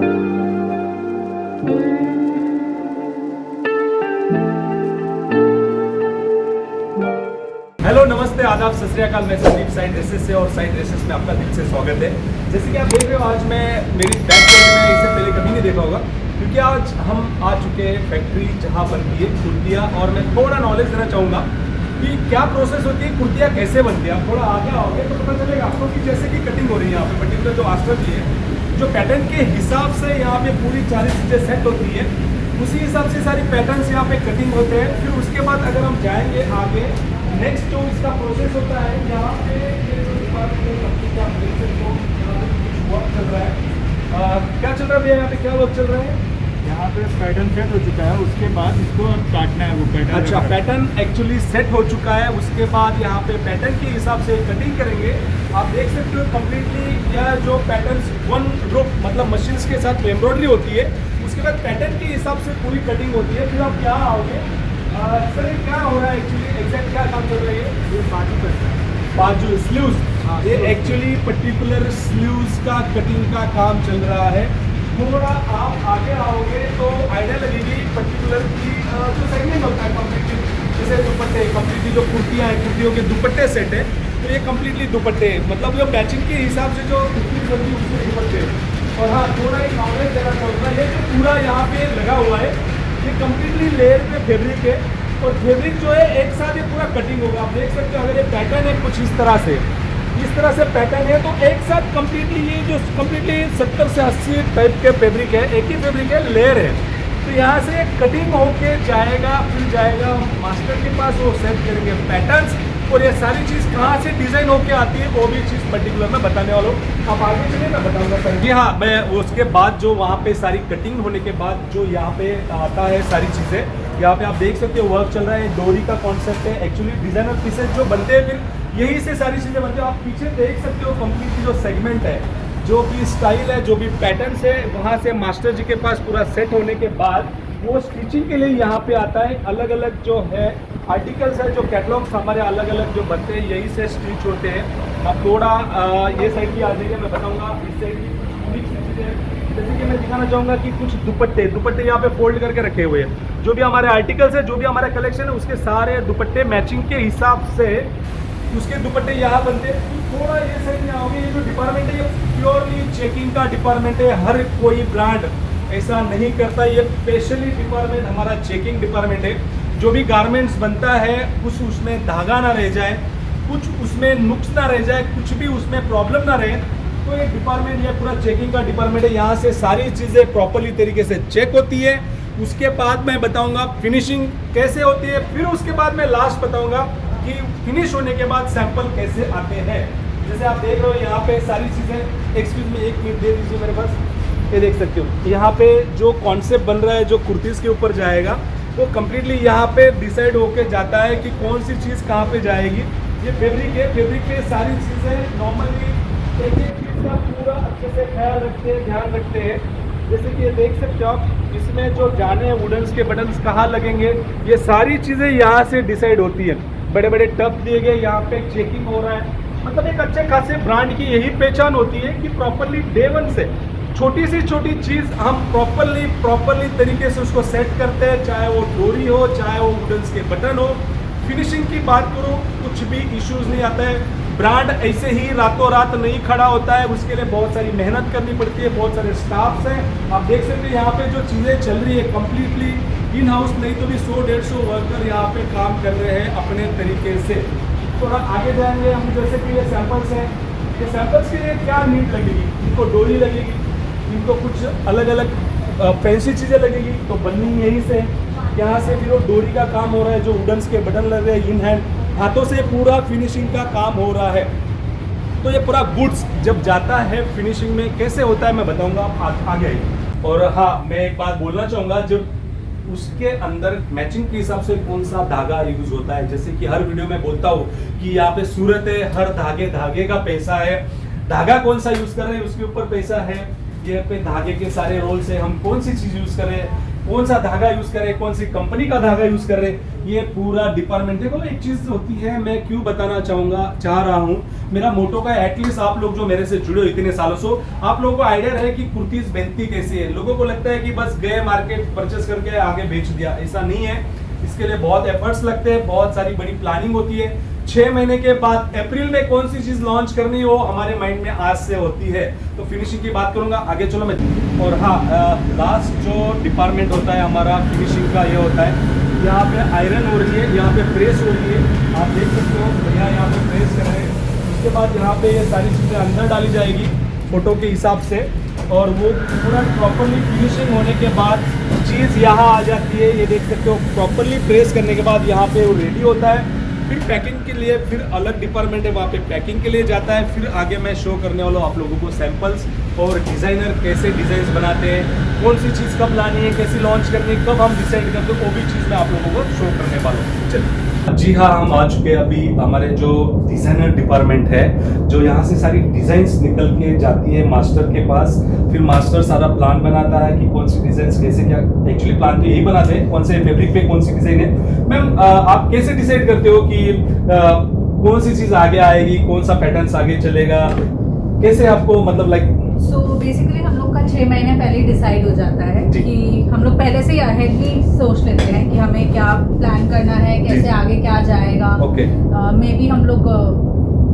Hello नमस्ते आदाब सत श्री अकाल। मैं संदीप साइड ड्रेसेस से और साइड ड्रेसेस में आपका दिल से स्वागत है। जैसे कि आप देख रहे हो आज मैं मेरी बैक साइड में इससे पहले कभी नहीं देखा होगा, क्योंकि आज हम आ चुके हैं फैक्ट्री जहाँ बनती है कुर्तियाँ। और मैं थोड़ा नॉलेज देना चाहूँगा कि क्या प्रोसेस होती है, कुर्तियाँ कैसे बनती है। आप थोड़ा आगे आओगे तो पता चलेगा आपको कि जैसे कि कटिंग हो रही है यहाँ पे पर्टिकुलर जो आस्टर की है, जो पैटर्न के हिसाब से यहाँ पे पूरी सारी चीज़ें सेट होती है, उसी हिसाब से सारी पैटर्न्स यहाँ पे कटिंग होते हैं। फिर उसके बाद अगर हम जाएंगे आगे, नेक्स्ट जो इसका प्रोसेस होता है यहाँ पे ये जो डिपार्टमेंट आप देख सकते हो, यहाँ पे कुछ वर्क चल रहा है। क्या चल रहा है भैया, यहाँ पे क्या वर्क चल रहा है? यहाँ पे पैटर्न सेट हो चुका है, उसके बाद इसको काटना है वो पैटर्न। अच्छा, पैटर्न एक्चुअली सेट हो चुका है, उसके बाद यहाँ पे पैटर्न के हिसाब से कटिंग करेंगे। आप देख सकते हो कम्प्लीटली यह जो पैटर्न वन ग्रुप मतलब मशीन्स के साथ एम्ब्रॉयडरी होती है, उसके बाद पैटर्न के हिसाब से पूरी कटिंग होती है। फिर आप यहाँ आओगे, सर ये क्या हो रहा है एक्चुअली, एग्जैक्ट क्या काम चल रहा है? ये बाजू का बाजू स्लीव्स, ये एक्चुअली पर्टिकुलर स्लीव्स का कटिंग का काम चल रहा है। थोड़ा आप आगे आओगे तो आइडिया लगेगी पर्टिकुलर की जो सेगमेंट होता है कम्प्लीटली, जैसे दुपट्टे कम्प्लीटली जो कुर्तियाँ हैं, कुर्तियों के दुपट्टे सेट है, तो ये कम्प्लीटली दुपट्टे मतलब जो मैचिंग के हिसाब से जो कुर्ती बनती है उसके दुपट्टे। और हाँ, थोड़ा एक नॉलेज देना चाहूँगा, ये जो पूरा यहाँ पे लगा हुआ है ये कम्प्लीटली लेयर पे फैब्रिक है, और फैब्रिक जो है एक साथ ये पूरा कटिंग होगा। आप देख सकते हो अगर ये पैटर्न है कुछ इस तरह से पैटर्न है, तो एक साथ कम्प्लीटली ये जो कम्प्लीटली 70 से 80 टाइप के फैब्रिक है, एक ही फैब्रिक है, लेयर है। तो यहाँ से कटिंग होके जाएगा, फिर जाएगा मास्टर के पास, वो सेट करेंगे पैटर्न्स, और ये सारी चीज़ कहाँ से डिज़ाइन होके आती है वो भी चीज़ पर्टिकुलर मैं बताने वाला हूँ। आप आगे चलिए, मैं बताऊँगा सर जी। हाँ, मैं उसके बाद जो वहाँ पे सारी कटिंग होने के बाद जो यहाँ पे आता है सारी चीज़ें, यहाँ पे आप देख सकते हो वर्क चल रहा है, डोरी का कॉन्सेप्ट है। एक्चुअली डिज़ाइनर पीसेज जो बनते हैं फिर यही से सारी चीज़ें बनती है। आप पीछे देख सकते हो कम्प्लीटली जो सेगमेंट है, जो भी स्टाइल है, जो भी पैटर्न्स है, वहाँ से मास्टर जी के पास पूरा सेट होने के बाद वो स्टिचिंग के लिए यहाँ पे आता है। अलग अलग जो है आर्टिकल्स है, जो कैटलॉग्स हमारे अलग अलग जो बनते हैं यही से स्टिच होते हैं। अब थोड़ा ये साइड की आ जाइए, मैं बताऊँगा इस साइड की चीज़ें। जैसे कि मैं दिखाना चाहूँगा कि कुछ दुपट्टे यहाँ पे फोल्ड करके रखे हुए हैं। जो भी हमारे आर्टिकल्स है, जो भी हमारा कलेक्शन है, उसके सारे दुपट्टे मैचिंग के हिसाब से उसके दुपट्टे यहाँ बनते हैं। थोड़ा ये साइड में आओगे, ये जो डिपार्टमेंट है ये प्योरली चेकिंग का डिपार्टमेंट है। हर कोई ब्रांड ऐसा नहीं करता, ये स्पेशली डिपार्टमेंट हमारा चेकिंग डिपार्टमेंट है। जो भी गारमेंट्स बनता है कुछ उसमें धागा ना रह जाए, कुछ उसमें नुक्स ना रह जाए, कुछ भी उसमें प्रॉब्लम ना रहे, तो ये डिपार्टमेंट ये पूरा चेकिंग का डिपार्टमेंट है। यहाँ से सारी चीज़ें प्रॉपरली तरीके से चेक होती है। उसके बाद मैं बताऊँगा फिनिशिंग कैसे होती है, फिर उसके बाद मैं लास्ट बताऊँगा कि फिनिश होने के बाद सैंपल कैसे आते हैं। जैसे आप देख रहे हो यहाँ पे सारी चीज़ें, एक्सक्यूज मी एक मिनट दे दीजिए मेरे पास, ये देख सकते हो यहाँ पे जो कॉन्सेप्ट बन रहा है, जो कुर्तीज़ के ऊपर जाएगा, वो कम्प्लीटली यहाँ पे डिसाइड होके जाता है कि कौन सी चीज़ कहाँ पे जाएगी। ये फैब्रिक है, फैब्रिक पे सारी चीज़ें नॉर्मली एक एक चीज़ का पूरा अच्छे से ख्याल रखते हैं, ध्यान रखते हैं। जैसे कि ये देख सकते हो आप, इसमें जो जाने हैं वुडन्स के बटन्स कहाँ लगेंगे, ये सारी चीज़ें यहाँ से डिसाइड होती है। बड़े बड़े टफ दिए गए, यहाँ पे चेकिंग हो रहा है। मतलब एक अच्छे खासे ब्रांड की यही पहचान होती है कि प्रॉपरली डे वन से छोटी सी छोटी चीज़ हम प्रॉपरली तरीके से उसको सेट करते हैं, चाहे वो डोरी हो, चाहे वो वुडन्स के बटन हो। फिनिशिंग की बात करो, कुछ भी इश्यूज नहीं आता है। ब्रांड ऐसे ही रातों रात नहीं खड़ा होता है, उसके लिए बहुत सारी मेहनत करनी पड़ती है, बहुत सारे स्टाफ्स हैं। आप देख सकते हैं यहाँ पे जो चीज़ें चल रही है कम्प्लीटली इन हाउस, नहीं तो भी 100-150 वर्कर यहाँ पे काम कर रहे हैं अपने तरीके से। थोड़ा आगे जाएंगे हम, जैसे कि ये सैंपल्स हैं, ये सैंपल्स के लिए क्या नीड लगेगी, इनको डोरी लगेगी, इनको कुछ अलग अलग फैंसी चीज़ें लगेगी, तो बननी यहीं से। यहाँ से फिर वो डोरी का काम हो रहा है, जो वुडन्स के बटन लग रहे हैं इन हैंड, हाथों से पूरा फिनिशिंग का काम हो रहा है। तो ये पूरा गुड्स जब जाता है फिनिशिंग में कैसे होता है मैं बताऊंगा आप आगे आइए। और हाँ, मैं एक बात बोलना चाहूँगा, जब उसके अंदर मैचिंग के हिसाब से कौन सा धागा यूज होता है, जैसे कि हर वीडियो में बोलता हूँ कि यहाँ पे सूरत है, हर धागे का पैसा है। धागा कौन सा यूज कर रहे हैं उसके ऊपर पैसा है, ये पे धागे के सारे रोल से हम कौन सी चीज़ यूज़ करें, कौन सा धागा यूज कर रहे हैं, कौन सी कंपनी का धागा यूज कर रहे हैं, ये पूरा डिपार्टमेंट। देखो एक चीज होती है, मैं क्यों बताना चाह रहा हूँ, मेरा मोटो का एटलीस्ट आप लोग जो मेरे से जुड़े हो इतने सालों से, आप लोगों को आइडिया रहे कि कुर्तीज बनती कैसी है। लोगों को लगता है कि बस गए मार्केट परचेस करके आगे बेच दिया, ऐसा नहीं है। इसके लिए बहुत एफर्ट्स लगते हैं, बहुत सारी बड़ी प्लानिंग होती है। 6 महीने के बाद अप्रैल में कौन सी चीज लॉन्च करनी है वो हमारे माइंड में आज से होती है। तो फिनिशिंग की बात करूंगा आगे, चलो मैं। और हाँ, लास्ट जो डिपार्टमेंट होता है हमारा फिनिशिंग का, ये होता है यहाँ पे आयरन हो रही है, यहाँ पे प्रेस हो रही है, आप देख सकते हो भैया यहाँ पे प्रेस कर रहे हैं। उसके बाद यहाँ पे ये सारी चीजें अंदर डाली जाएगी फोटो के हिसाब से, और वो पूरा प्रॉपरली फिनिशिंग होने के बाद चीज़ यहाँ आ जाती है। ये देख सकते हो प्रॉपरली प्रेस करने के बाद यहाँ पे वो रेडी होता है। फिर पैकिंग के लिए फिर अलग डिपार्टमेंट है, वहाँ पे पैकिंग के लिए जाता है। फिर आगे मैं शो करने वाला हूँ आप लोगों को सैंपल्स, और डिज़ाइनर कैसे डिज़ाइंस बनाते हैं, कौन सी चीज़ कब लानी है, कैसे लॉन्च करनी है, कब हम डिसाइड करते हैं, वो भी चीज़ मैं आप लोगों को शो करने वाला हूँ। चलिए जी हाँ, हम आ चुके हैं अभी हमारे जो डिज़ाइनर डिपार्टमेंट है, जो यहाँ से सारी डिज़ाइंस निकल के जाती है मास्टर के पास। फिर मास्टर सारा प्लान बनाता है कि कौन सी डिज़ाइंस कैसे, क्या एक्चुअली प्लान तो यही बनाते हैं, कौन से फैब्रिक पे कौन सी डिज़ाइन है। मैम आप कैसे डिसाइड करते हो कि कौन सी चीज़ आगे आएगी, कौन सा पैटर्न आगे चलेगा, कैसे आपको मतलब लाइक? सो बेसिकली हम लोग का 6 महीने पहले ही डिसाइड हो जाता है कि हम लोग पहले से ही अहेडली सोच लेते हैं कि हमें क्या प्लान करना है, कैसे आगे क्या जाएगा। ओके, मे बी हम लोग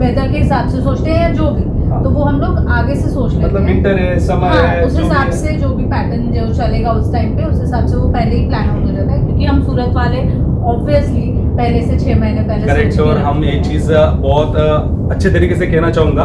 वेदर के हिसाब से सोचते हैं या जो भी, तो वो हम लोग आगे से सोच लेते मतलब हैं। विंटर है, समर है, उस हिसाब से जो भी पैटर्न जो चलेगा उस टाइम पे, उस हिसाब से वो पहले ही प्लान आउट हो जाता है, क्योंकि हम सूरत वाले ऑब्वियसली पहले से 6 महीने पहले करेक्ट। और हम ये चीज बहुत अच्छे तरीके से कहना चाहूंगा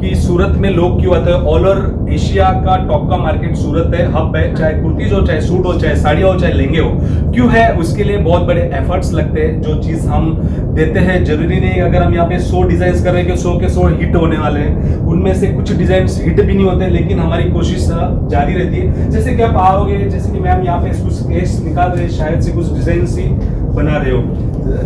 कि सूरत में लोग क्यों आते हैं। ऑल ओवर एशिया का टॉप का मार्केट सूरत है, हब है, चाहे कुर्तीज हो, चाहे सूट हो, चाहे साड़ी हो, चाहे लहंगे हो। क्यों है, उसके लिए बहुत बड़े एफर्ट्स लगते हैं। जो चीज हम देते हैं जरूरी नहीं अगर हम यहाँ पे 100 डिजाइन कर रहे हैं कि 100 के 100 हिट होने वाले हैं, उनमें से कुछ डिजाइन हिट भी नहीं होते, लेकिन हमारी कोशिश जारी रहती है। जैसे कि आप आओगे, जैसे कि मैम यहाँ पे कुछ केस निकाल रहे हैं, शायद से कुछ डिजाइन सी बना रहे हो,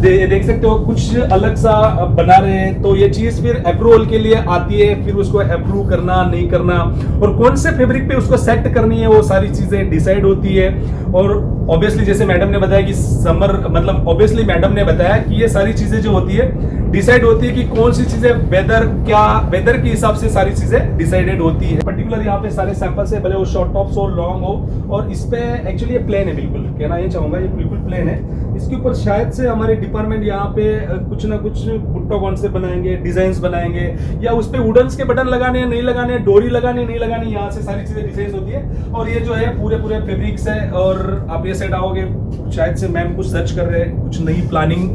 देख सकते हो कुछ अलग सा बना रहे हैं। तो ये चीज फिर अप्रूवल के लिए आती है, फिर उसको अप्रूव करना नहीं करना, और कौन से फैब्रिक पे उसको सेट करनी है, वो सारी चीजें डिसाइड होती है। और ऑब्वियसली जैसे मैडम ने बताया कि समर, मतलब ऑब्वियसली मैडम ने बताया कि ये सारी चीजें जो होती है डिसाइड होती है कि कौन सी चीजें वेदर के हिसाब से सारी चीजें डिसाइडेड होती है। पर्टिकुलर यहाँ पे सारे सैंपल्स है, भले वो शॉर्ट टॉप्स हो, लॉन्ग हो, और इस पे एक्चुअली ये प्लेन है, बिल्कुल कहना ये चाहूंगा ये बिल्कुल प्लेन है। इसके ऊपर शायद से हमारे डिपार्टमेंट यहाँ पे कुछ ना कुछ बुट्टा कौन से बनाएंगे, डिजाइन बनाएंगे, या उस पे वुडन्स के बटन लगाने हैं नहीं लगाने, डोरी लगाने नहीं लगानी, यहाँ से सारी चीजें डिजाइन होती है। और ये जो है पूरे फैब्रिक्स है। और आप ये साइड आओगे, शायद से मैम कुछ सर्च कर रहे हैं, कुछ नई प्लानिंग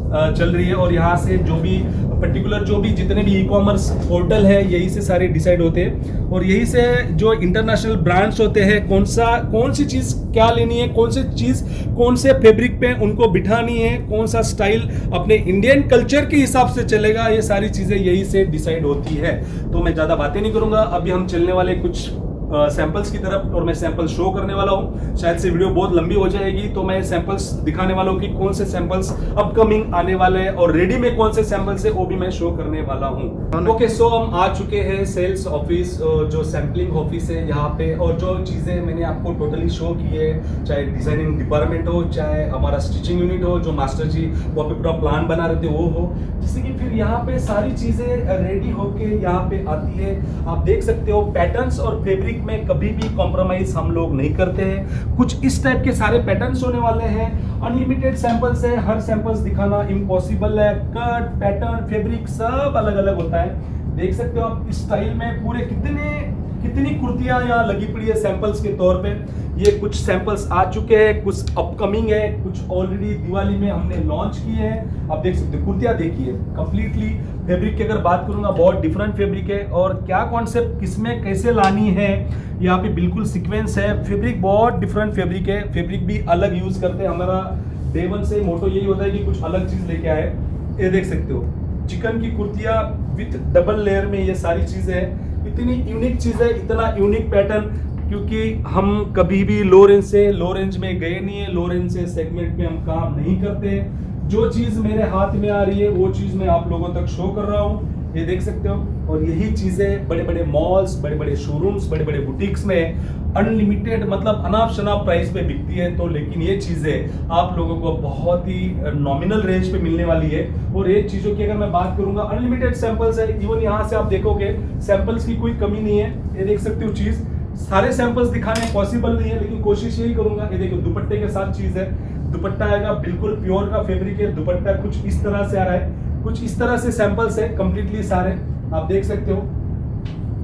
चल रही है। और यहाँ से जो भी पर्टिकुलर जो भी जितने भी ई कॉमर्स पोर्टल है, यही से सारे डिसाइड होते हैं। और यही से जो इंटरनेशनल ब्रांड्स होते हैं, कौन सी चीज़ क्या लेनी है, कौन सी चीज़ कौन से फैब्रिक पे उनको बिठानी है, कौन सा स्टाइल अपने इंडियन कल्चर के हिसाब से चलेगा, ये सारी चीज़ें यही से डिसाइड होती है। तो मैं ज़्यादा बातें नहीं करूँगा, अभी हम चलने वाले कुछ सैंपल्स की तरफ, और मैं सैंपल शो करने वाला हूँ। शायद से वीडियो बहुत लंबी हो जाएगी, तो मैं सैंपल्स दिखाने वाला हूँ कि कौन से सैंपल्स अपकमिंग आने वाले हैं, और रेडी में कौन से सैंपल्स है वो भी मैं शो करने वाला हूँ। ओके, सो हम आ चुके हैं सेल्स ऑफिस, जो सैंपलिंग ऑफिस है यहाँ पे। और जो चीज़ें मैंने आपको टोटली शो की है, चाहे डिजाइनिंग डिपार्टमेंट हो, चाहे हमारा स्टिचिंग यूनिट हो, जो मास्टर जी वहाँ पे पूरा प्लान बना रहे थे वो हो, जैसे कि फिर यहाँ पे सारी चीज़ें रेडी होके यहाँ पे आती है। आप देख सकते हो पैटर्न्स और फैब्रिक में कभी भी कॉम्प्रोमाइज हम लोग नहीं करते हैं। कुछ इस टाइप के सारे पैटर्न्स होने वाले हैं। अनलिमिटेड सैंपल्स है, हर सैंपल्स दिखाना इम्पॉसिबल है। कट, पैटर्न, फैब्रिक सब अलग अलग होता है। देख सकते हो आप इस स्टाइल में पूरे कितनी कुर्तियां यहाँ लगी पड़ी है सैंपल्स के तौर पे। ये कुछ सैंपल्स आ चुके हैं, कुछ अपकमिंग है, कुछ ऑलरेडी दिवाली में हमने लॉन्च किए हैं। आप देख सकते हो कुर्तियां देखिए कंप्लीटली। फैब्रिक की अगर बात करूंगा बहुत डिफरेंट फैब्रिक है, और क्या कॉन्सेप्ट किसमें कैसे लानी है यहाँ पे बिल्कुल सीक्वेंस है। फैब्रिक बहुत डिफरेंट फैब्रिक है, फैब्रिक भी अलग यूज करते हैं। हमारा डे वन से मोटो यही होता है कि कुछ अलग चीज लेके आए। ये देख सकते हो चिकन की कुर्तियां विथ डबल लेयर में, ये सारी चीजें हैं। इतनी यूनिक चीज है, इतना यूनिक पैटर्न, क्योंकि हम कभी भी लो रेंज में गए नहीं है। लो रेंज से सेगमेंट में हम काम नहीं करते। जो चीज मेरे हाथ में आ रही है वो चीज मैं आप लोगों तक शो कर रहा हूँ। ये देख सकते हो और यही चीज़ें बड़े बड़े मॉल्स, बड़े बड़े शोरूम्स, बड़े बड़े बुटीक्स में अनलिमिटेड मतलब अनाप शनाप प्राइस पे बिकती है। तो लेकिन ये चीज़ें आप लोगों को बहुत ही नॉमिनल रेंज पे मिलने वाली है। और ये चीज़ों की अगर मैं बात करूंगा, अनलिमिटेड सैंपल्स है। इवन यहाँ से आप देखोगे सैंपल्स की कोई कमी नहीं है। ये देख सकते हो चीज़, सारे सैंपल्स दिखाने पॉसिबल नहीं है, लेकिन कोशिश यही करूंगा। ये देखो दुपट्टे के साथ चीज़ है, दुपट्टा आएगा बिल्कुल प्योर का फैब्रिक है। दुपट्टा कुछ इस तरह से आ रहा है, कुछ इस तरह से सैंपल्स है कंप्लीटली सारे, आप देख सकते हो।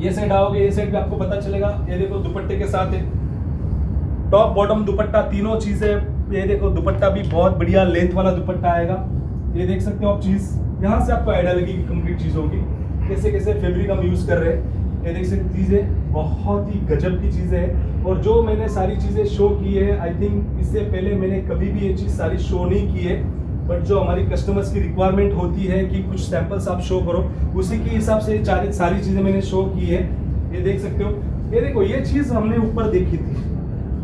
ये साइड आओगे, ये साइड भी आपको पता चलेगा। ये देखो दुपट्टे के साथ है, टॉप बॉटम दुपट्टा तीनों चीजें। ये देखो दुपट्टा भी बहुत बढ़िया लेंथ वाला दुपट्टा आएगा। ये देख सकते हो आप चीज, यहाँ से आपको आइडिया लगेगी कंप्लीट चीजों की, कैसे कैसे फैब्रिक हम यूज कर रहे हैं। ये देख सकते चीजें बहुत ही गजब की चीजें हैं। और जो मैंने सारी चीजें शो की है, आई थिंक इससे पहले मैंने कभी भी ये चीज सारी शो नहीं की है। बट जो हमारी कस्टमर्स की रिक्वायरमेंट होती है कि कुछ सैंपल्स आप शो करो, उसी के हिसाब से सारी चीज़ें मैंने शो की है। ये देख सकते हो। ये देखो, ये चीज़ हमने ऊपर देखी थी,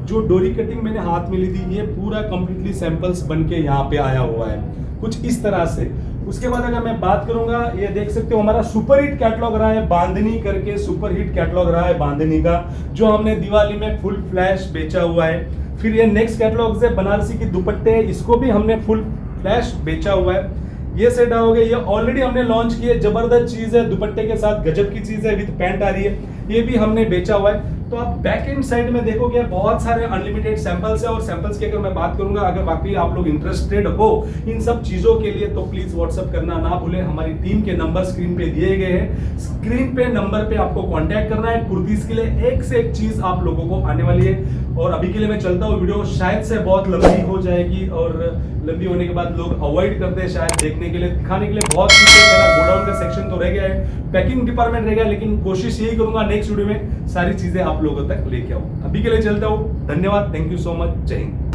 जो डोरी कटिंग मैंने हाथ में ली थी, ये पूरा कंप्लीटली सैंपल्स बन के यहाँ पे आया हुआ है कुछ इस तरह से। उसके बाद अगर मैं बात करूंगा, ये देख सकते हो हमारा सुपर हिट कैटलॉग रहा है बांधनी करके, सुपर हिट कैटलॉग रहा है बांधनी का, जो हमने दिवाली में फुल फ्लैश बेचा हुआ है। फिर ये नेक्स्ट कैटलॉग है बनारसी की दुपट्टे, इसको भी हमने फुल फ्लैश बेचा हुआ है। ये सेट आओगे, ये ऑलरेडी हमने लॉन्च किया, जबरदस्त चीज है, दुपट्टे के साथ गजब की चीज है, विद पैंट आ रही है, ये भी हमने बेचा हुआ है। तो आप बैक एंड साइड में देखोगे बहुत सारे अनलिमिटेड सैंपल्स है। और सैंपल्स की अगर मैं बात करूंगा, अगर बाकी आप लोग इंटरेस्टेड हो इन सब चीजों के लिए, तो प्लीज व्हाट्सअप करना ना भूलें। हमारी टीम के नंबर स्क्रीन पे दिए गए हैं, स्क्रीन पे नंबर पे आपको कांटेक्ट करना है। कुर्तीज के लिए एक से एक चीज आप लोगों को आने वाली है। और अभी के लिए मैं चलता हूँ, वीडियो शायद से बहुत लंबी हो जाएगी, और लंबी होने के बाद लोग अवॉइड करते हैं शायद देखने के लिए, दिखाने के लिए बहुत चीजें। मेरा गोडाउन का सेक्शन तो रह गया है, पैकिंग डिपार्टमेंट रह गया, लेकिन कोशिश यही करूंगा नेक्स्ट वीडियो में सारी चीजें आप लोगों तक लेके आऊं। अभी के लिए चलता हूं, धन्यवाद, थैंक यू सो मच, जय हिंद।